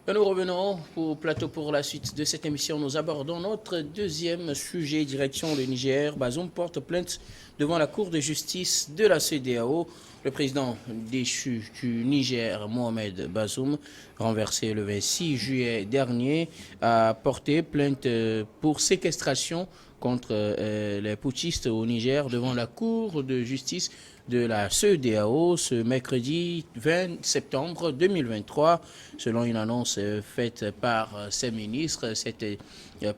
Et nous revenons au plateau pour la suite de cette émission. Nous abordons notre deuxième sujet, direction le Niger. Bazoum porte plainte devant la Cour de justice de la CEDEAO. Le président déchu du Niger, Mohamed Bazoum, renversé le 26 juillet dernier, a porté plainte pour séquestration contre les putschistes au Niger devant la Cour de justice de la CEDEAO ce mercredi 20 septembre 2023. Selon une annonce faite par ses ministres, cette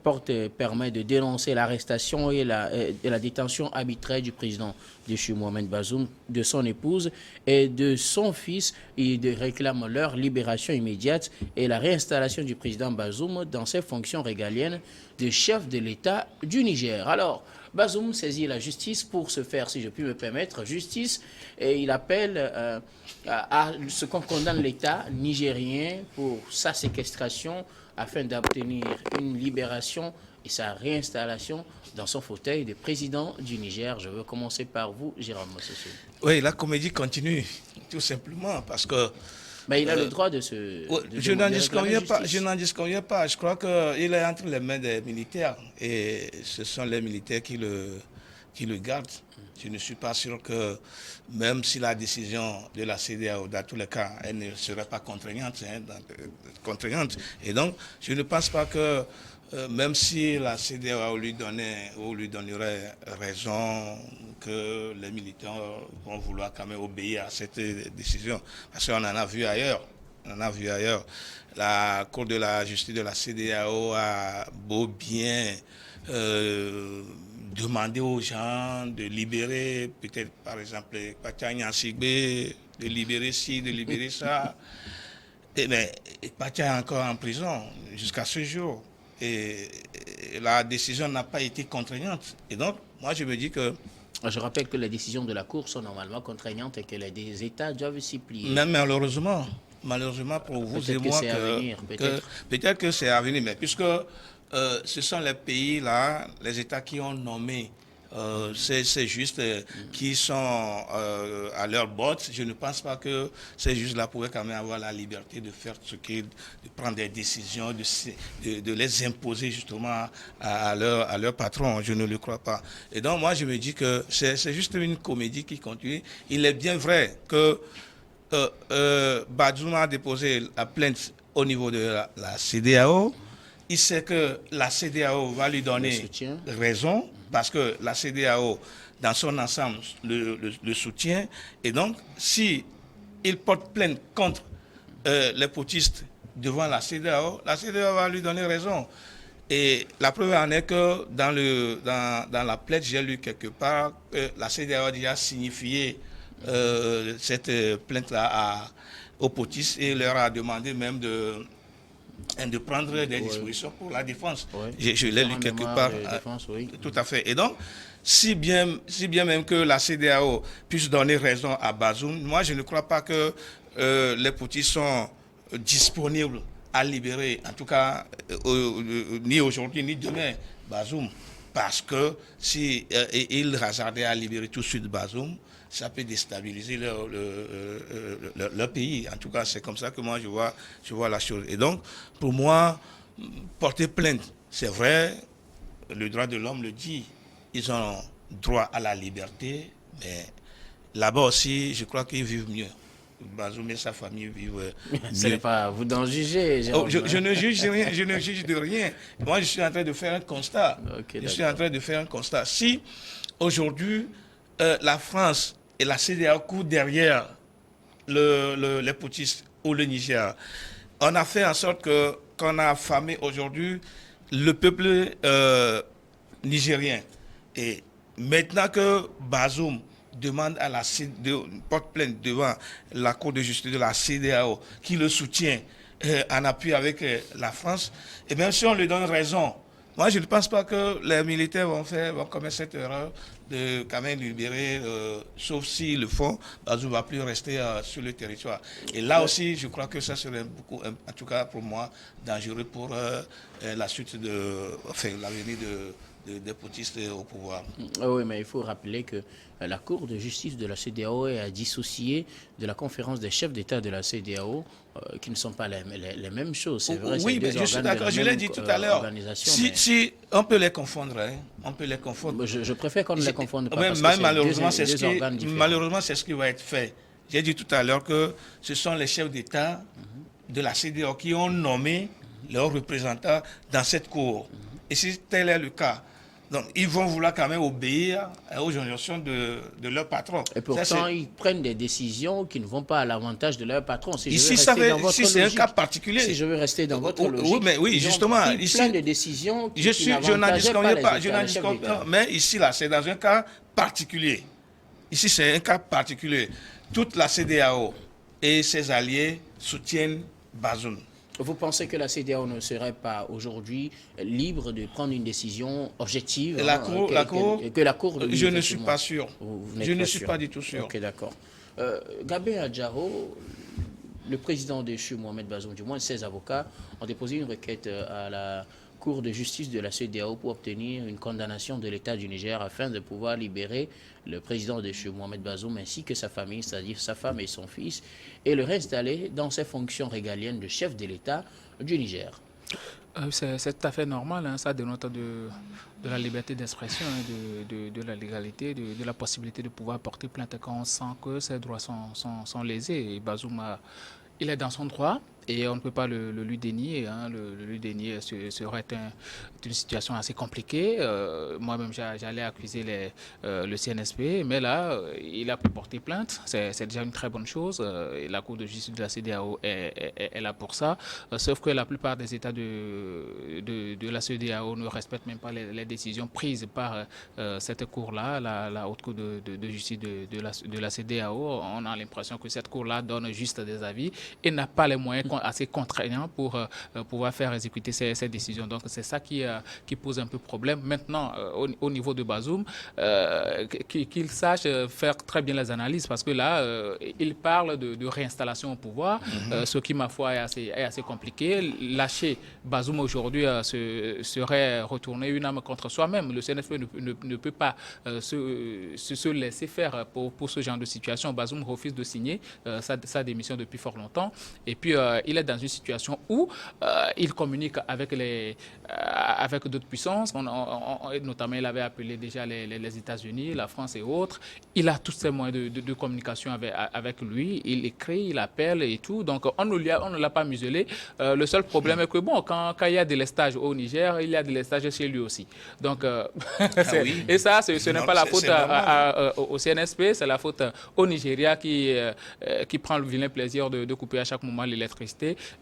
porte permet de dénoncer l'arrestation et la détention arbitraire du président déchu Mohamed Bazoum, de son épouse et de son fils. Il réclame leur libération immédiate et la réinstallation du président Bazoum dans ses fonctions régaliennes de chef de l'État du Niger. Alors, Bazoum saisit la justice pour se faire, si je puis me permettre, justice, et il appelle à ce qu'on condamne l'État nigérien pour sa séquestration afin d'obtenir une libération et sa réinstallation dans son fauteuil de président du Niger. Je veux commencer par vous, Jérôme Mossoso. Oui, la comédie continue, tout simplement, parce que... Mais il a le droit de se... je n'en disconviens pas, je n'en disconviens pas. Je crois qu'il est entre les mains des militaires, et ce sont les militaires qui le gardent. Je ne suis pas sûr que, même si la décision de la CEDEAO, dans tous les cas, elle ne serait pas contraignante. Et donc, je ne pense pas que, même si la CEDEAO lui donnerait raison, que les militaires vont vouloir quand même obéir à cette décision. Parce qu'on en a vu ailleurs. La Cour de la justice de la CEDEAO a beau bien demander aux gens de libérer, peut-être par exemple, Pachanya Sigbe, de libérer ci, de libérer ça. Mais Pacha est encore en prison jusqu'à ce jour. Et la décision n'a pas été contraignante. Et donc, moi, je me dis que... Je rappelle que les décisions de la Cour sont normalement contraignantes et que les États doivent s'y plier. Mais malheureusement pour vous et moi, peut-être que c'est à venir, mais puisque ce sont les pays là, les États qui ont nommé ces justes qui sont à leur botte. Je ne pense pas que ces justes là pourraient quand même avoir la liberté de faire de prendre des décisions, de les imposer justement à leur patron. Je ne le crois pas. Et donc moi je me dis que c'est juste une comédie qui continue. Il est bien vrai que Bazoum a déposé la plainte au niveau de la CEDEAO. Il sait que la CEDEAO va lui donner raison, parce que la CEDEAO, dans son ensemble, le soutient. Et donc, si il porte plainte contre les putschistes devant la CEDEAO va lui donner raison. Et la preuve en est que dans la plainte, j'ai lu quelque part que la CEDEAO a déjà signifié cette plainte-là aux putschistes et leur a demandé même de prendre des dispositions pour la défense. Oui. Je l'ai lu quelque part. Défense, oui. Tout à fait. Et donc, si bien même que la CEDEAO puisse donner raison à Bazoum, moi je ne crois pas que les putschistes sont disponibles à libérer, en tout cas ni aujourd'hui ni demain, Bazoum. Parce que si ils hasardaient à libérer tout de suite Bazoum, ça peut déstabiliser leur pays. En tout cas, c'est comme ça que moi je vois la chose. Et donc, pour moi, porter plainte, c'est vrai, le droit de l'homme le dit, ils ont droit à la liberté, mais là-bas aussi, je crois qu'ils vivent mieux. Bazoum et sa famille vivent mieux. Ce n'est pas à vous d'en juger. Je ne juge rien, je ne juge de rien. Moi, je suis en train de faire un constat. Je suis en train de faire un constat. Si aujourd'hui, la France et la CEDEAO courent derrière les putschistes ou le Niger, on a fait en sorte qu'on a affamé aujourd'hui le peuple nigérien. Et maintenant que Bazoum demande à porte plainte devant la Cour de justice de la CEDEAO qui le soutient en appui avec la France, et bien si on lui donne raison, moi je ne pense pas que les militaires vont commettre cette erreur de quand même libérer, sauf s'ils le font, Bazoum ne va plus rester sur le territoire. Et là aussi, je crois que ça serait beaucoup, en tout cas pour moi, dangereux pour la suite l'avenir des putschistes au pouvoir. Oui, mais il faut rappeler que la Cour de justice de la CEDEAO est à dissocier de la conférence des chefs d'État de la CEDEAO, qui ne sont pas les mêmes choses. C'est vrai, oui, mais je suis d'accord, je l'ai dit tout à l'heure. Si on peut les confondre, hein, on peut les confondre. Je préfère qu'on ne les confonde pas. Malheureusement, c'est ce qui va être fait. J'ai dit tout à l'heure que ce sont les chefs d'État de la CEDEAO qui ont nommé leurs représentants dans cette cour. Et si tel est le cas, donc ils vont vouloir quand même obéir aux injonctions de leur patron. Et pourtant, ils prennent des décisions qui ne vont pas à l'avantage de leur patron. Ici, c'est un cas particulier. Si je veux rester dans votre logique, oui, justement, ici, plein de décisions qui je n'en disconviens pas, mais ici, là, c'est dans un cas particulier. Ici, c'est un cas particulier. Toute la CEDEAO et ses alliés soutiennent Bazoum. Vous pensez que la CEDEAO ne serait pas aujourd'hui libre de prendre une décision objective? Que la Cour je ne suis pas sûr. Je ne suis pas du tout sûr. Ok, d'accord. Gabé Adjaro, le président déchu Mohamed Bazoum, du moins 16 avocats, ont déposé une requête à la Cour de justice de la CEDEAO pour obtenir une condamnation de l'État du Niger afin de pouvoir libérer le président déchu Mohamed Bazoum ainsi que sa famille, c'est-à-dire sa femme et son fils, et le réinstaller dans ses fonctions régaliennes de chef de l'État du Niger. C'est tout à fait normal, hein, ça dénote de la liberté d'expression, hein, de la légalité, de la possibilité de pouvoir porter plainte quand on sent que ses droits sont lésés. Et Bazoum, il est dans son droit. Et on ne peut pas le lui dénier. Hein. Le lui dénier serait une situation assez compliquée. Moi-même, j'allais accuser le CNSP, mais là, il a pu porter plainte. C'est déjà une très bonne chose. Et la Cour de justice de la CEDEAO est là pour ça. Sauf que la plupart des États de la CEDEAO ne respectent même pas les décisions prises par cette Cour-là, la Haute Cour de justice de la CEDEAO. On a l'impression que cette Cour-là donne juste des avis et n'a pas les moyens assez contraignant pour pouvoir faire exécuter ces décisions. Donc c'est ça qui pose un peu problème. Maintenant, au niveau de Bazoum, qu'il sache faire très bien les analyses parce que là, il parle de réinstallation au pouvoir, ce qui, ma foi, est assez compliqué. Lâcher Bazoum aujourd'hui serait retourner une âme contre soi-même. Le CNFP ne peut pas se laisser faire pour ce genre de situation. Bazoum refuse de signer sa démission depuis fort longtemps. Et puis, il est dans une situation où il communique avec d'autres puissances. Notamment, il avait appelé déjà les États-Unis, la France et autres. Il a tous ces moyens de communication avec lui. Il écrit, il appelle et tout. Donc, on ne l'a pas muselé. Le seul problème est que, bon, quand il y a des lestages au Niger, il y a des lestages chez lui aussi. Donc, et ça, ce n'est pas la faute au CNSP, c'est la faute au Nigeria qui prend le vilain plaisir de couper à chaque moment l'électricité.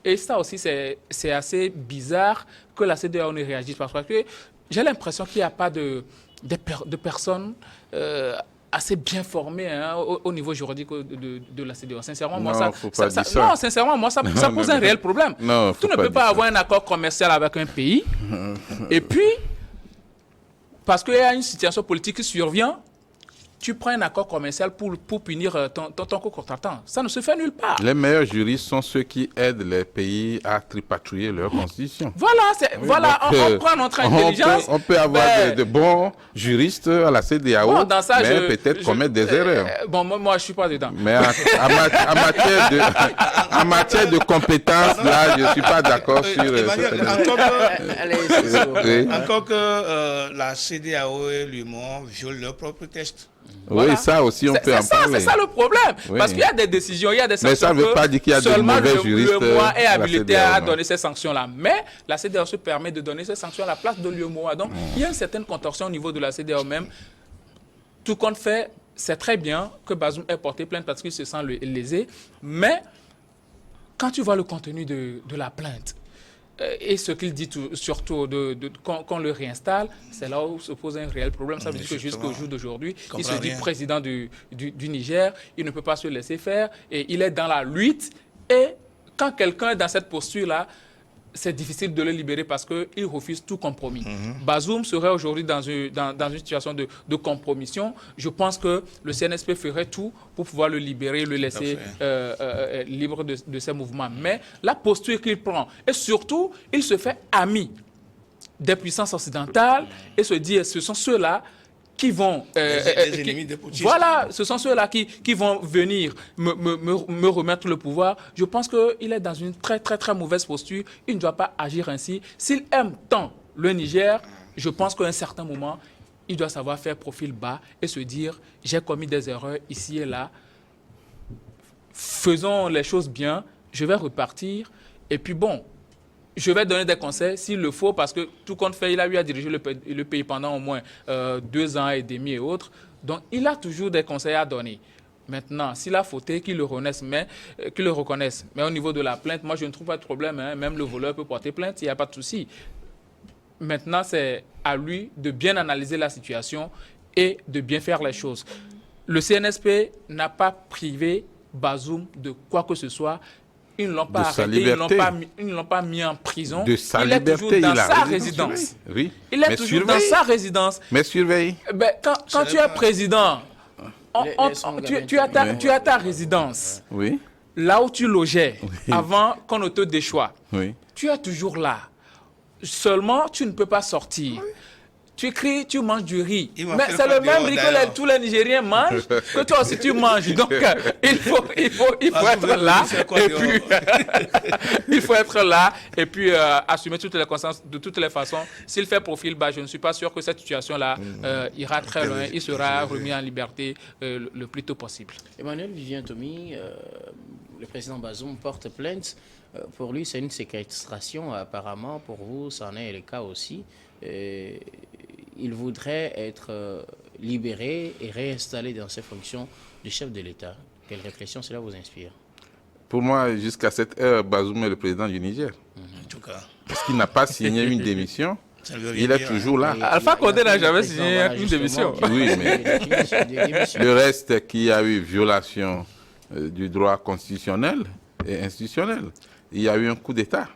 Et ça aussi, c'est assez bizarre que la CEDEAO ne réagisse pas. Parce que j'ai l'impression qu'il n'y a pas de personnes assez bien formées hein, au niveau juridique de la CEDEAO. Sincèrement, moi, ça pose un réel problème. Tu ne peux pas avoir un accord commercial avec un pays et puis, parce qu'il y a une situation politique qui survient, tu prends un accord commercial pour punir ton co-contractant. Ça ne se fait nulle part. Les meilleurs juristes sont ceux qui aident les pays à tripatouiller leur constitution. Voilà, on prend notre intelligence. On peut avoir de bons juristes à la CEDEAO, mais peut-être commettre des erreurs. Moi, je ne suis pas dedans. Mais en matière de compétences, là, je ne suis pas d'accord sur... Encore que la CEDEAO et l'UEMOA violent leurs propres textes. Voilà. Oui, ça aussi, on peut en parler. C'est ça le problème. Oui. Parce qu'il y a des décisions, il y a des sanctions. Mais ça ne veut pas dire qu'il y a de mauvais juristes. L'UEMOA est habilité à donner ces sanctions-là. Mais la CEDEAO se permet de donner ces sanctions à la place de l'UEMOA. Donc, il y a une certaine contorsion au niveau de la CEDEAO même. Tout compte fait, c'est très bien que Bazoum ait porté plainte parce qu'il se sent lésé. Mais quand tu vois le contenu de la plainte, et ce qu'il dit surtout qu'on le réinstalle, c'est là où se pose un réel problème. Ça veut dire que jusqu'au jour d'aujourd'hui, il se dit président du Niger, il ne peut pas se laisser faire et il est dans la lutte. Et quand quelqu'un est dans cette posture-là, c'est difficile de le libérer parce qu'il refuse tout compromis. Bazoum serait aujourd'hui dans une situation de compromission. Je pense que le CNSP ferait tout pour pouvoir le libérer, le laisser libre de ses mouvements. Mais la posture qu'il prend, et surtout, il se fait ami des puissances occidentales et se dire ce sont ceux-là qui vont... les ennemis des putschistes. Voilà, ce sont ceux-là qui vont venir me remettre le pouvoir. Je pense qu'il est dans une très, très, très mauvaise posture. Il ne doit pas agir ainsi. S'il aime tant le Niger, je pense qu'à un certain moment, il doit savoir faire profil bas et se dire j'ai commis des erreurs ici et là. Faisons les choses bien, je vais repartir. Et puis bon, je vais donner des conseils s'il le faut, parce que tout compte fait, il a eu à diriger le pays pendant au moins 2 ans et demi et autres. Donc, il a toujours des conseils à donner. Maintenant, s'il a fauté, qu'il le reconnaisse. Mais au niveau de la plainte, moi, je ne trouve pas de problème. Hein. Même le voleur peut porter plainte, il n'y a pas de souci. Maintenant, c'est à lui de bien analyser la situation et de bien faire les choses. Le CNSP n'a pas privé Bazoum de quoi que ce soit. Ils ne l'ont pas arrêté, ils ne l'ont pas mis en prison. De sa il est liberté, toujours dans sa résidence. Oui. Il est toujours dans sa résidence. Mais surveille. Quand tu es président, tu as ta résidence. Oui. Là où tu logeais, avant qu'on ne te déchoie. Oui. Tu es toujours là. Seulement, tu ne peux pas sortir. Tu cries, tu manges du riz. Mais c'est le même riz que tous les Nigériens mangent, que toi aussi tu manges. Donc, il faut être là. Et puis, il faut être là et puis assumer toutes les conséquences de toutes les façons. S'il fait profil bas, je ne suis pas sûr que cette situation-là ira très loin. Il sera remis en liberté le plus tôt possible. Emmanuel Vivien Tomi, le président Bazoum porte plainte. Pour lui, c'est une séquestration. Apparemment, pour vous, c'en est le cas aussi. Il voudrait être libéré et réinstallé dans ses fonctions de chef de l'État. Quelle réflexion cela vous inspire? Pour moi, jusqu'à cette heure, Bazoum est le président du Niger. En tout cas. Parce qu'il n'a pas signé une démission. Il est toujours là. Alpha Condé n'a jamais signé une démission. Oui, mais le reste qui a eu violation du droit constitutionnel et institutionnel, il y a eu un coup d'État.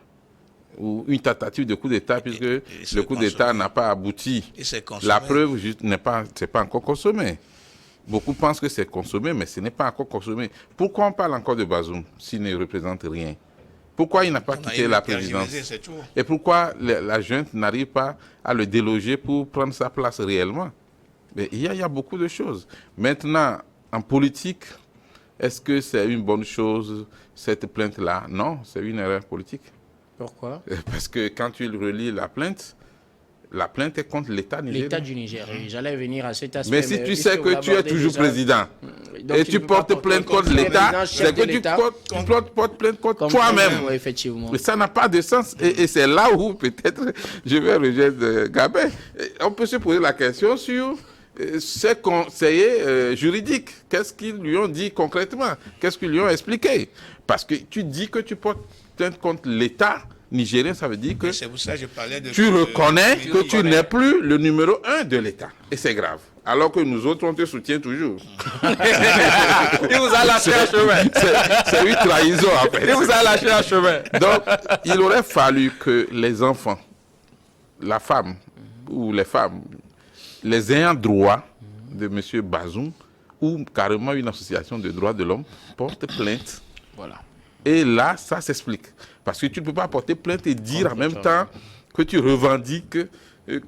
Ou une tentative de coup d'État, puisque le coup d'État n'a pas abouti. La preuve n'est pas encore consommée. Beaucoup pensent que c'est consommé, mais ce n'est pas encore consommé. Pourquoi on parle encore de Bazoum s'il ne représente rien? Pourquoi il n'a pas quitté la présidence? Et pourquoi la junte n'arrive pas à le déloger pour prendre sa place réellement? Mais il y a beaucoup de choses. Maintenant, en politique, est-ce que c'est une bonne chose, cette plainte-là? Non, c'est une erreur politique. Pourquoi? Parce que quand tu relis la plainte est contre l'État nigérien. L'État du Niger, j'allais venir à cet aspect. Mais si tu sais que tu es toujours président et tu portes plainte contre l'État, c'est que tu portes plainte contre toi-même. Effectivement. Mais ça n'a pas de sens. Et c'est là où peut-être je vais rejoindre Gabin. On peut se poser la question sur ces conseillers juridiques. Qu'est-ce qu'ils lui ont dit concrètement? Qu'est-ce qu'ils lui ont expliqué? Parce que tu dis que tu portes plainte contre l'État nigérien, ça veut dire que tu reconnais que tu n'es plus le numéro 1 de l'État. Et c'est grave. Alors que nous autres, on te soutient toujours. Il vous a lâché un chemin. C'est une trahison, en fait. Il vous a lâché un chemin. Donc, il aurait fallu que les enfants, la femme ou les femmes, les ayants droit de M. Bazoum ou carrément une association de droits de l'homme portent plainte. Voilà. Et là, ça s'explique. Parce que tu ne peux pas porter plainte et dire en même temps que tu revendiques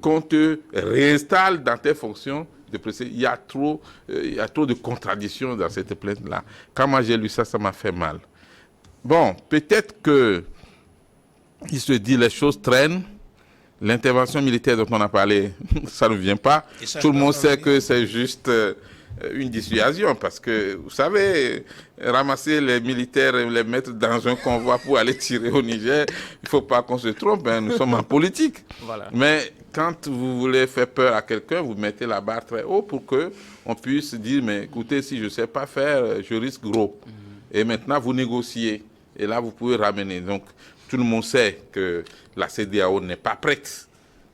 qu'on te réinstalle dans tes fonctions de président. Il y a trop de contradictions dans cette plainte-là. Quand moi j'ai lu ça, ça m'a fait mal. Bon, peut-être que il se dit les choses traînent. L'intervention militaire dont on a parlé, ça ne vient pas. Tout le monde sait que c'est juste une dissuasion, parce que, vous savez, ramasser les militaires et les mettre dans un convoi pour aller tirer au Niger, il ne faut pas qu'on se trompe, hein, nous sommes en politique. Voilà. Mais quand vous voulez faire peur à quelqu'un, vous mettez la barre très haut pour qu'on puisse dire, mais écoutez, si je ne sais pas faire, je risque gros. Et maintenant, vous négociez. Et là, vous pouvez ramener. Donc, tout le monde sait que la CEDEAO n'est pas prête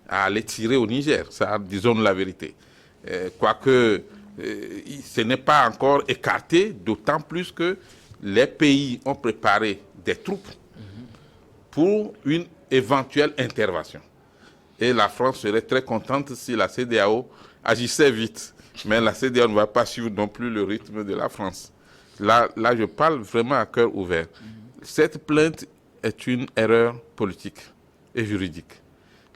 à aller tirer au Niger. Ça, disons la vérité. Quoique, ce n'est pas encore écarté, d'autant plus que les pays ont préparé des troupes pour une éventuelle intervention. Et la France serait très contente si la CEDEAO agissait vite. Mais la CEDEAO ne va pas suivre non plus le rythme de la France. Là, je parle vraiment à cœur ouvert. Cette plainte est une erreur politique et juridique.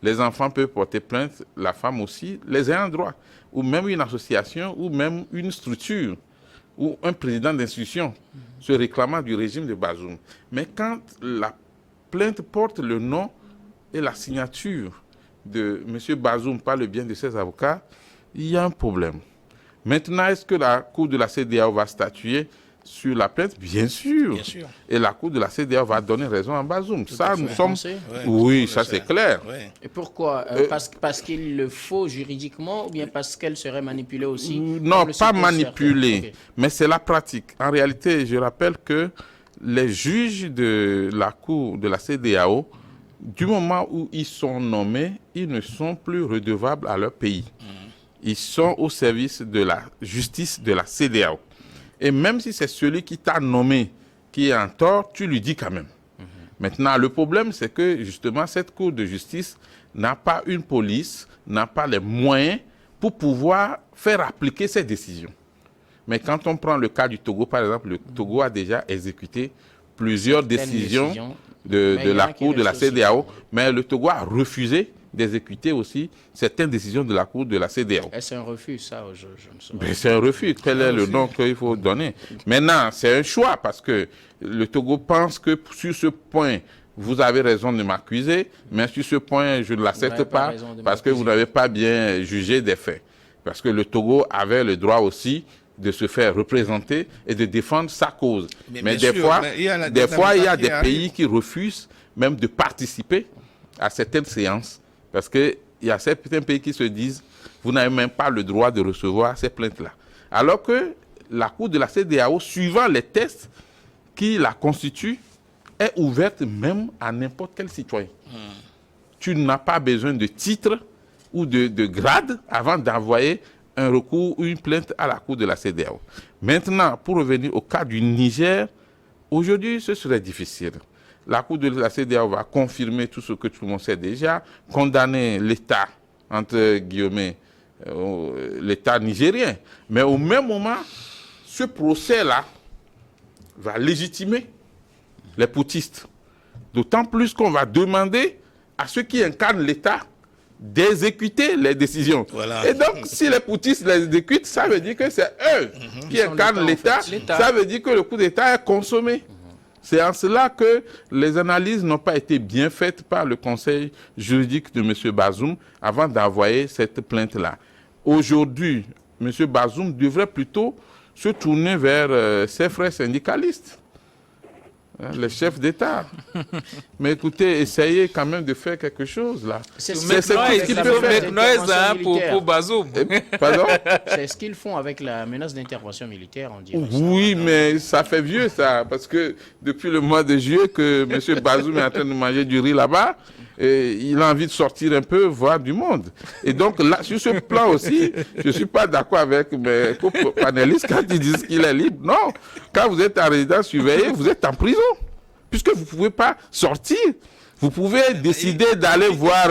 les enfants peuvent porter plainte, la femme aussi, les ayants droit, ou même une association, ou même une structure, ou un président d'institution se réclamant du régime de Bazoum. Mais quand la plainte porte le nom et la signature de M. Bazoum par le bien de ses avocats, il y a un problème. Maintenant, est-ce que la Cour de la CEDEAO va statuer sur la plainte? Bien sûr. Bien sûr. Et la Cour de la CEDEAO va donner raison à Bazoum. Ça, nous sommes... Ouais, oui, ça c'est clair. Ouais. Et pourquoi parce qu'il le faut juridiquement ou bien parce qu'elle serait manipulée aussi? Non, pas manipulée, Okay. mais c'est la pratique. En réalité, je rappelle que les juges de la Cour de la CEDEAO, du moment où ils sont nommés, ils ne sont plus redevables à leur pays. Ils sont au service de la justice de la CEDEAO. Et même si c'est celui qui t'a nommé qui est en tort, tu lui dis quand même. Maintenant, le problème, c'est que justement, cette Cour de justice n'a pas une police, n'a pas les moyens pour pouvoir faire appliquer ses décisions. Mais quand on prend le cas du Togo, par exemple, le Togo a déjà exécuté plusieurs décisions de la Cour de la CEDEAO, mais le Togo a refusé d'exécuter aussi certaines décisions de la Cour de la CEDEAO. Est-ce un refus, ça? Je ne sais pas. C'est un refus. Quel est le nom qu'il faut donner? Maintenant, c'est un choix parce que le Togo pense que sur ce point, vous avez raison de m'accuser, mais sur ce point, je ne l'accepte pas parce que vous n'avez pas bien jugé des faits. Parce que le Togo avait le droit aussi de se faire représenter et de défendre sa cause. Mais des fois, il y a des pays qui refusent même de participer à certaines séances parce qu'il y a certains pays qui se disent vous n'avez même pas le droit de recevoir ces plaintes-là. Alors que la Cour de la CEDEAO, suivant les tests qui la constituent, est ouverte même à n'importe quel citoyen. Tu n'as pas besoin de titre ou de grade avant d'envoyer un recours ou une plainte à la Cour de la CEDEAO. Maintenant, pour revenir au cas du Niger, aujourd'hui, ce serait difficile. La Cour de la CEDEAO va confirmer tout ce que tout le monde sait déjà, condamner l'État, entre guillemets, l'État nigérien. Mais au même moment, ce procès-là va légitimer les poutistes. D'autant plus qu'on va demander à ceux qui incarnent l'État d'exécuter les décisions. Voilà. Et donc, si les poutistes les exécutent, ça veut dire que c'est eux qui incarnent l'État. En fait. Ça veut dire que le coup d'État est consommé. C'est en cela que les analyses n'ont pas été bien faites par le conseil juridique de M. Bazoum avant d'envoyer cette plainte-là. Aujourd'hui, M. Bazoum devrait plutôt se tourner vers ses frères syndicalistes, les chefs d'État. Mais écoutez, essayez quand même de faire quelque chose là. C'est ce qu'il peut faire pour Bazoum. Pardon? C'est ce qu'ils font avec la menace d'intervention militaire, on dirait. Oui, mais ça fait vieux ça, parce que depuis le mois de juillet que M. Bazoum est en train de manger du riz là-bas, et il a envie de sortir un peu, voir du monde. Et donc là, sur ce plan aussi, je ne suis pas d'accord avec mes panélistes quand ils disent qu'il est libre. Non, quand vous êtes en résidence surveillée, vous êtes en prison, puisque vous ne pouvez pas sortir. Vous pouvez décider d'aller voir...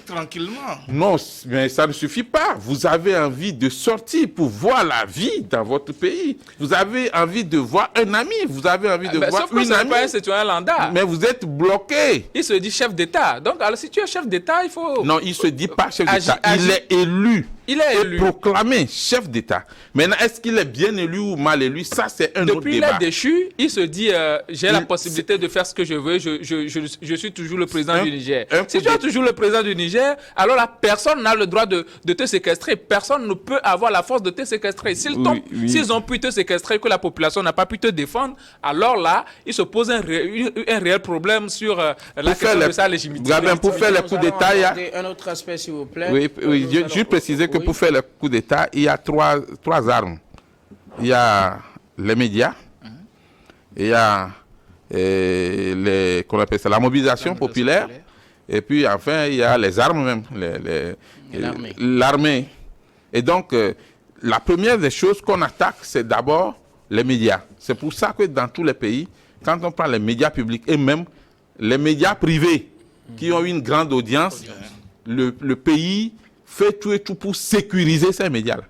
tranquillement. Non, mais ça ne suffit pas. Vous avez envie de sortir pour voir la vie dans votre pays. Vous avez envie de voir un ami. Vous avez envie de voir une amie. Pas un citoyen lambda. Mais vous êtes bloqué. Il se dit chef d'État. Donc, alors, si tu es chef d'État, il faut... Non, il ne se dit pas chef d'État. Il est élu. Il est élu. Proclamé chef d'État. Maintenant, est-ce qu'il est bien élu ou mal élu? Ça, c'est un autre débat. Depuis il est déchu, il se dit j'ai la possibilité de faire ce que je veux. Je suis toujours le président du Niger. Si tu es toujours le président du Niger, alors là, personne n'a le droit de te séquestrer. Personne ne peut avoir la force de te séquestrer. S'ils ont pu te séquestrer, que la population n'a pas pu te défendre, alors là, il se pose un réel problème sur la question de sa légitimité. Pour faire le coup d'État, il y a... Un autre aspect, s'il vous plaît. Oui, je précisais que pour faire le coup d'État, il y a trois armes. Il y a les médias, il y a qu'on appelle ça, la mobilisation populaire, et puis enfin il y a les armes même, l'armée. Et donc la première des choses qu'on attaque, c'est d'abord les médias. C'est pour ça que dans tous les pays, quand on prend les médias publics et même les médias privés qui ont une grande audience, le pays fait tout et tout pour sécuriser ces médias-là.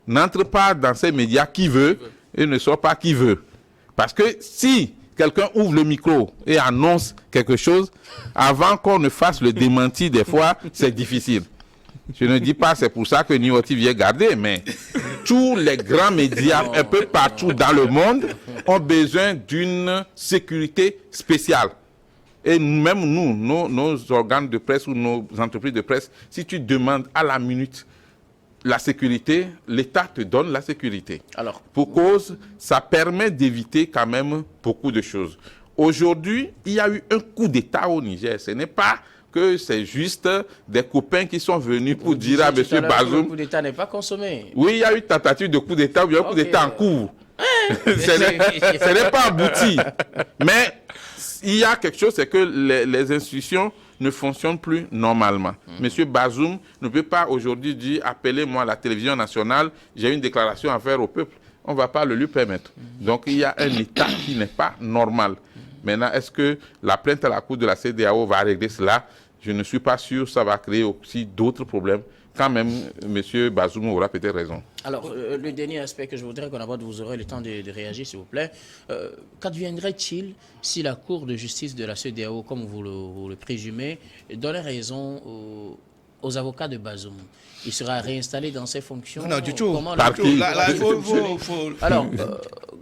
N'entre pas dans ces médias qui veut et ne sort pas qui veut. Parce que si quelqu'un ouvre le micro et annonce quelque chose, avant qu'on ne fasse le démenti, des fois, c'est difficile. Je ne dis pas c'est pour ça que Nioti vient garder, mais tous les grands médias, un peu partout dans le monde, ont besoin d'une sécurité spéciale. Et même nous, nos organes de presse ou nos entreprises de presse, si tu demandes à la minute la sécurité, l'État te donne la sécurité. Alors, pour cause, ça permet d'éviter quand même beaucoup de choses. Aujourd'hui, il y a eu un coup d'État au Niger. Ce n'est pas que c'est juste des copains qui sont venus pour dire à M. Bazoum... Le coup d'État n'est pas consommé. Oui, il y a eu tentative de coup d'État, ou il y a eu un coup d'État en cours. Ce n'est pas abouti. Mais il y a quelque chose, c'est que les institutions ne fonctionnent plus normalement. Monsieur Bazoum ne peut pas aujourd'hui dire « Appelez-moi à la télévision nationale, j'ai une déclaration à faire au peuple ». On ne va pas le lui permettre. Donc il y a un État qui n'est pas normal. Maintenant, est-ce que la plainte à la Cour de la CEDEAO va régler cela? Je ne suis pas sûr, ça va créer aussi d'autres problèmes. Quand même, M. Bazoum aura peut-être raison. Alors, le dernier aspect que je voudrais qu'on aborde, vous aurez le temps de réagir, s'il vous plaît. Qu'adviendrait-il si la Cour de justice de la CEDEAO, comme vous le présumez, donnait raison aux avocats de Bazoum? Il sera réinstallé dans ses fonctions? Non, du tout. Comment Par qui? Alors,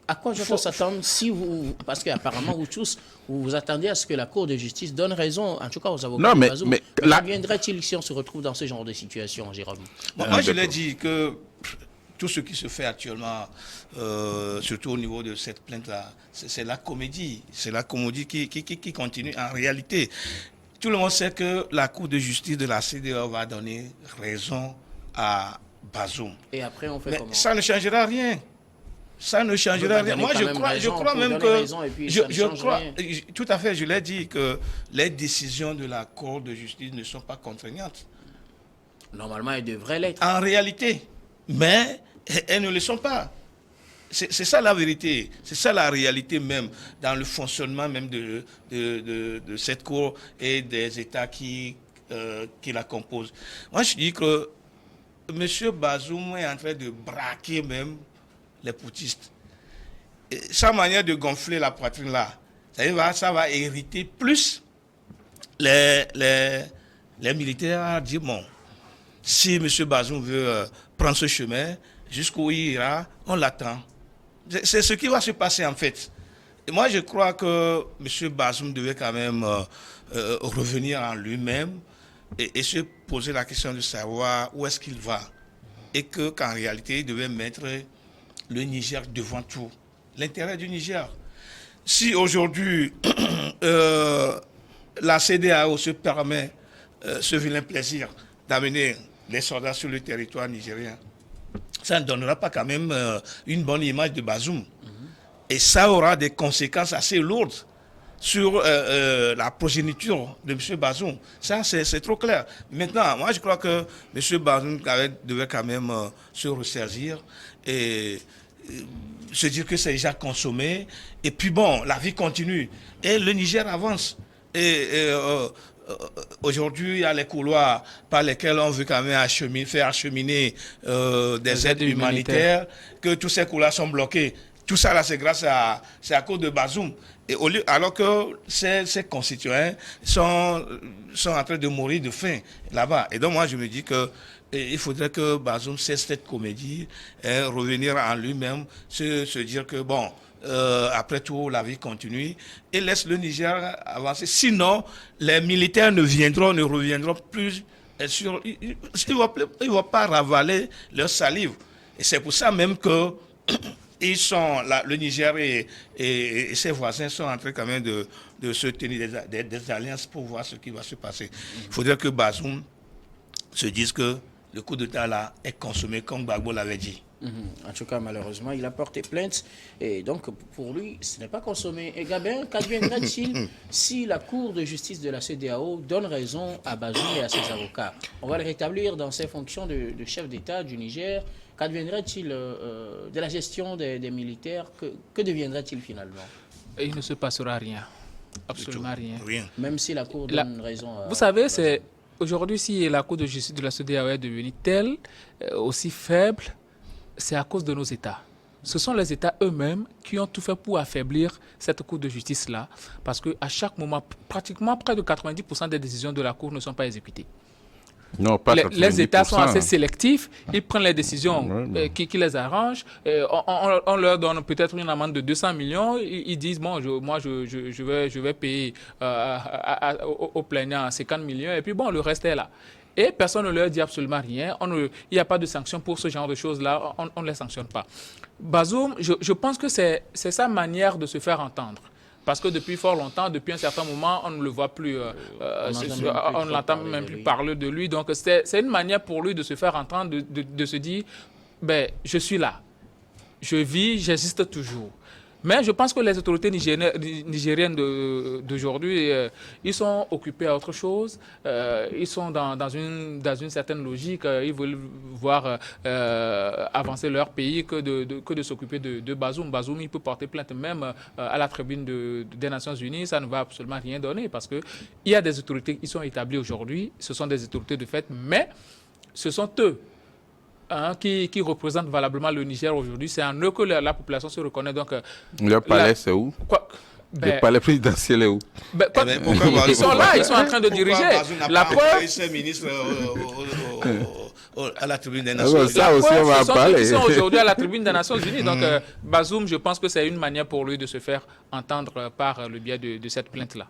à quoi je dois s'attendre si vous... Parce qu'apparemment, vous tous, vous attendez à ce que la Cour de justice donne raison, en tout cas aux avocats de Bazoum. Mais qu'adviendrait-il si on se retrouve dans ce genre de situation, Jérôme? Moi, je l'ai dit que tout ce qui se fait actuellement, surtout au niveau de cette plainte-là, c'est la comédie. C'est la comédie qui continue en réalité. Tout le monde sait que la Cour de justice de la CEDEAO va donner raison à Bazoum. Et après, on fait comment? Ça ne changera rien. Ça ne changera rien. Moi, je crois même que... Tout à fait, je l'ai dit, que les décisions de la Cour de justice ne sont pas contraignantes. Normalement, elles devraient l'être. En réalité. Mais elles ne le sont pas. C'est ça la vérité, c'est ça la réalité même dans le fonctionnement même de cette Cour et des États qui la composent. Moi, je dis que M. Bazoum est en train de braquer même les poutistes. Et sa manière de gonfler la poitrine là, ça va irriter plus les militaires à dire bon, si M. Bazoum veut prendre ce chemin, jusqu'où il ira, on l'attend. C'est ce qui va se passer en fait. Et moi, je crois que M. Bazoum devait quand même revenir en lui-même et se poser la question de savoir où est-ce qu'il va. Et qu'en réalité, il devait mettre le Niger devant tout. L'intérêt du Niger. Si aujourd'hui, la CEDEAO se permet ce vilain plaisir d'amener les soldats sur le territoire nigérien, ça ne donnera pas quand même une bonne image de Bazoum. Et ça aura des conséquences assez lourdes sur la progéniture de M. Bazoum. Ça, c'est trop clair. Maintenant, moi, je crois que M. Bazoum devait quand même se ressaisir et se dire que c'est déjà consommé. Et puis bon, la vie continue. Et le Niger avance. Aujourd'hui, il y a les couloirs par lesquels on veut quand même faire acheminer des aides humanitaires, que tous ces couloirs sont bloqués. Tout ça, là, c'est à cause de Bazoum. Et alors que ces constituants sont en train de mourir de faim là-bas. Et donc, moi, je me dis qu'il faudrait que Bazoum cesse cette comédie, revenir en lui-même, se dire que, bon, après tout, la vie continue et laisse le Niger avancer. Sinon, les militaires ne reviendront plus sur... Ils ne vont pas ravaler leur salive. Et c'est pour ça même que le Niger et ses voisins sont en train quand même de se tenir des alliances pour voir ce qui va se passer. Il faudrait que Bazoum se dise que le coup d'État là est consommé comme Gbagbo l'avait dit. En tout cas, malheureusement, il a porté plainte et donc pour lui, ce n'est pas consommé. Et Gabin, qu'adviendrait-il si la Cour de justice de la CEDEAO donne raison à Bazoum et à ses avocats? On va le rétablir dans ses fonctions de chef d'État du Niger. Qu'adviendrait-il de la gestion des militaires? Que deviendrait-il finalement? Il ne se passera rien. Absolument rien. Même si la Cour donne raison à... Vous savez, c'est aujourd'hui, si la Cour de justice de la CEDEAO est devenue telle, aussi faible, c'est à cause de nos États. ce sont les États eux-mêmes qui ont tout fait pour affaiblir cette Cour de justice-là, parce qu'à chaque moment, pratiquement près de 90% des décisions de la Cour ne sont pas exécutées. Non, pas les États sont assez sélectifs, ils prennent les décisions qui les arrangent, on leur donne peut-être une amende de 200 millions, ils disent, bon, je vais payer au plaignant 50 millions, et puis bon, le reste est là. Et personne ne leur dit absolument rien, il n'y a pas de sanctions pour ce genre de choses-là, on ne les sanctionne pas. Bazoum, je pense que c'est sa manière de se faire entendre. Parce que depuis fort longtemps, depuis un certain moment, on ne le voit plus, on ne l'entend même plus parler de lui. Donc c'est une manière pour lui de se faire entendre, de se dire, ben, je suis là, je vis, j'existe toujours. Mais je pense que les autorités nigériennes d'aujourd'hui, ils sont occupés à autre chose. Ils sont dans une certaine logique. Ils veulent voir avancer leur pays que de s'occuper de Bazoum. Bazoum, il peut porter plainte même à la tribune des Nations Unies. Ça ne va absolument rien donner parce qu'il y a des autorités qui sont établies aujourd'hui. Ce sont des autorités de fait, mais ce sont eux qui représentent valablement le Niger aujourd'hui. C'est en eux que la population se reconnaît. Donc, le palais, c'est où? Le palais présidentiel est où? Ils sont là, ils sont en train de diriger. La preuve, à la tribune des Nations Unies. Ça aussi, on va en parler. Ils sont aujourd'hui à la tribune des Nations Unies. Donc, Bazoum, je pense que c'est une manière pour lui de se faire entendre par le biais de cette plainte-là.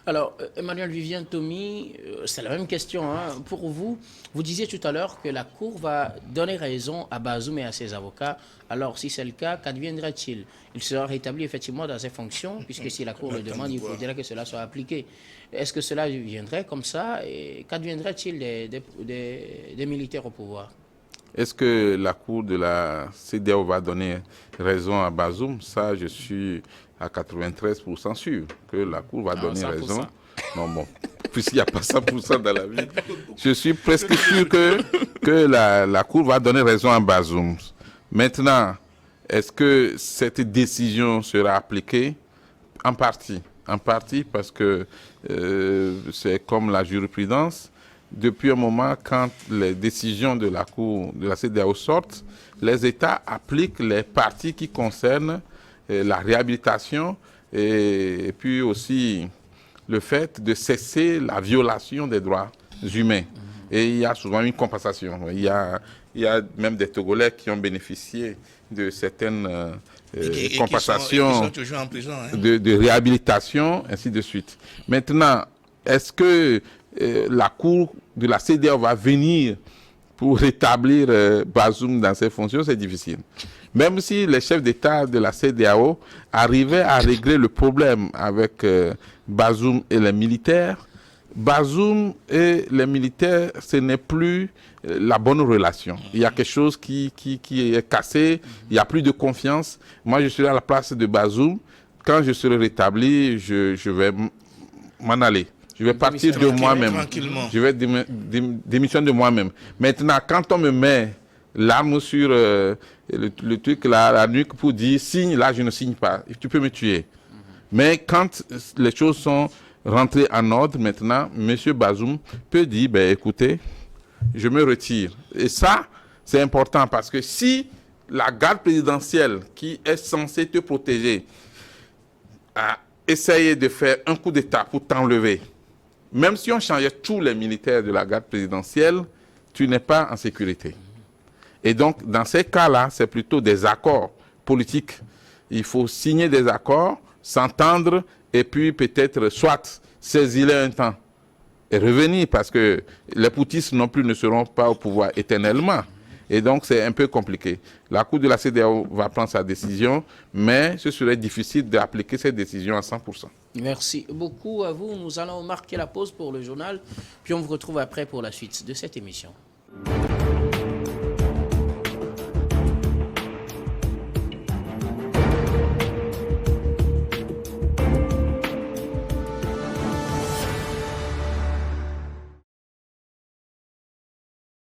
Alors, Emmanuel Vivien Tomi, c'est la même question. Pour vous, vous disiez tout à l'heure que la Cour va donner raison à Bazoum et à ses avocats. Alors, si c'est le cas, qu'adviendra-t-il? Il sera rétabli effectivement dans ses fonctions, puisque si la Cour le demande, il faudra que cela soit appliqué. Est-ce que cela viendrait comme ça? Et qu'adviendra-t-il des militaires au pouvoir? Est-ce que la Cour de la CEDEAO va donner raison à Bazoum? Ça, je suis à 93% sûr que la Cour va donner 100%. Raison. Non, bon, puisqu'il n'y a pas 100% dans la vie, je suis presque sûr que la Cour va donner raison à Bazoum. Maintenant, est-ce que cette décision sera appliquée? En partie parce que c'est comme la jurisprudence. Depuis un moment, quand les décisions de la Cour de la CEDEAO sortent, les États appliquent les parties qui concernent la réhabilitation et puis aussi le fait de cesser la violation des droits humains. Et il y a souvent une compensation. Il y a même des Togolais qui ont bénéficié de certaines compensations qui sont toujours en prison, de réhabilitation, ainsi de suite. Maintenant, est-ce que la Cour de la CEDEAO va venir pour rétablir Bazoum dans ses fonctions? C'est difficile. Même si les chefs d'État de la CEDEAO arrivaient à régler le problème avec Bazoum et les militaires, Bazoum et les militaires, ce n'est plus la bonne relation. Il y a quelque chose qui est cassé, il n'y a plus de confiance. Moi, je serai à la place de Bazoum. Quand je serai rétabli, je vais m'en aller. Je vais partir de moi-même. Je vais démissionner de moi-même. Maintenant, quand on me met l'arme sur le truc, la nuque pour dire signe, là, je ne signe pas. Tu peux me tuer. Mais quand les choses sont rentrées en ordre, maintenant, M. Bazoum peut dire, ben, écoutez, je me retire. Et ça, c'est important parce que si la garde présidentielle qui est censée te protéger a essayé de faire un coup d'État pour t'enlever, même si on changeait tous les militaires de la garde présidentielle, tu n'es pas en sécurité. Et donc, dans ces cas-là, c'est plutôt des accords politiques. Il faut signer des accords, s'entendre, et puis peut-être soit saisir un temps et revenir, parce que les poutistes non plus ne seront pas au pouvoir éternellement. Et donc, c'est un peu compliqué. La Cour de la CEDEAO va prendre sa décision, mais ce serait difficile d'appliquer cette décision à 100%. Merci beaucoup à vous. Nous allons marquer la pause pour le journal, puis on vous retrouve après pour la suite de cette émission.